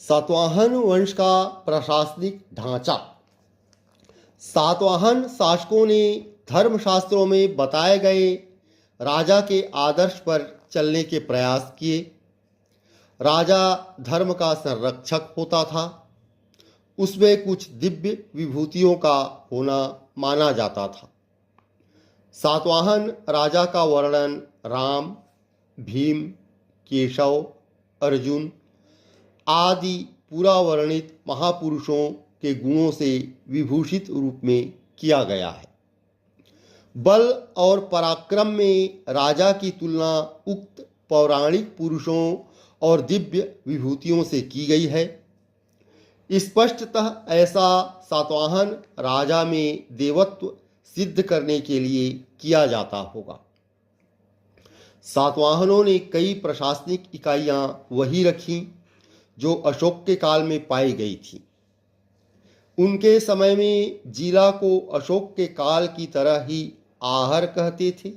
सातवाहन वंश का प्रशासनिक ढांचा। सातवाहन शासकों ने धर्मशास्त्रों में बताए गए राजा के आदर्श पर चलने के प्रयास किए। राजा धर्म का संरक्षक होता था। उसमें कुछ दिव्य विभूतियों का होना माना जाता था। सातवाहन राजा का वर्णन राम, भीम, केशव, अर्जुन आदि पूरा वर्णित महापुरुषों के गुणों से विभूषित रूप में किया गया है। बल और पराक्रम में राजा की तुलना उक्त पौराणिक पुरुषों और दिव्य विभूतियों से की गई है। स्पष्टतः ऐसा सातवाहन राजा में देवत्व सिद्ध करने के लिए किया जाता होगा। सातवाहनों ने कई प्रशासनिक इकाइयां वही रखीं जो अशोक के काल में पाई गई थी। उनके समय में जिला को अशोक के काल की तरह ही आहर कहते थे।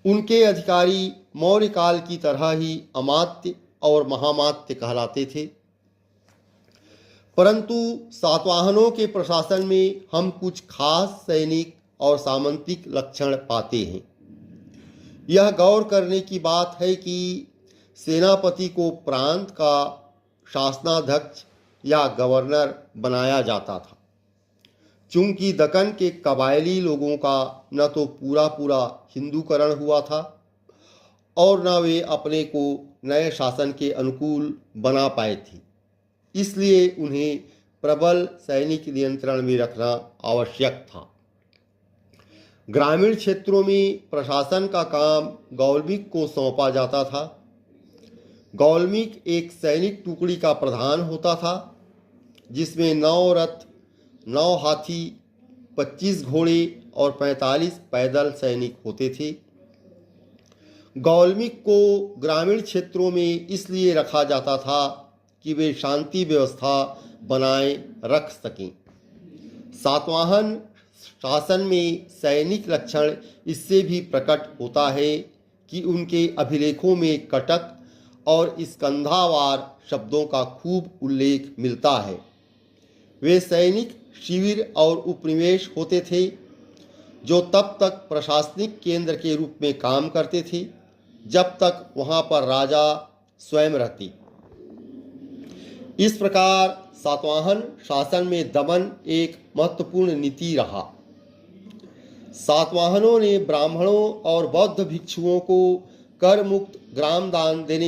उनके अधिकारी मौर्य काल की तरह ही अमात्य और महामात्य कहलाते थे। परंतु सातवाहनों के प्रशासन में हम कुछ खास सैनिक और सामंतिक लक्षण पाते हैं। यह गौर करने की बात है कि सेनापति को प्रांत का शासनाध्यक्ष या गवर्नर बनाया जाता था। चूंकि दक्कन के कबायली लोगों का न तो पूरा हिंदूकरण हुआ था और न वे अपने को नए शासन के अनुकूल बना पाए थे, इसलिए उन्हें प्रबल सैनिक नियंत्रण में रखना आवश्यक था। ग्रामीण क्षेत्रों में प्रशासन का काम गौलमिक को सौंपा जाता था। गौलमिक एक सैनिक टुकड़ी का प्रधान होता था, जिसमें 9 रथ, 9 हाथी, 25 घोड़े और 45 पैदल सैनिक होते थे। गौलमिक को ग्रामीण क्षेत्रों में इसलिए रखा जाता था कि वे शांति व्यवस्था बनाए रख सकें। सातवाहन शासन में सैनिक लक्षण इससे भी प्रकट होता है कि उनके अभिलेखों में कटक और स्कंधावार शब्दों का खूब उल्लेख मिलता है। वे सैनिक शिविर और उपनिवेश होते थे जो तब तक प्रशासनिक केंद्र के रूप में काम करते थे जब तक वहां पर राजा स्वयं रहते। इस प्रकार सातवाहन शासन में दमन एक महत्वपूर्ण नीति रहा। सातवाहनों ने ब्राह्मणों और बौद्ध भिक्षुओं को कर मुक्त ग्राम दान देने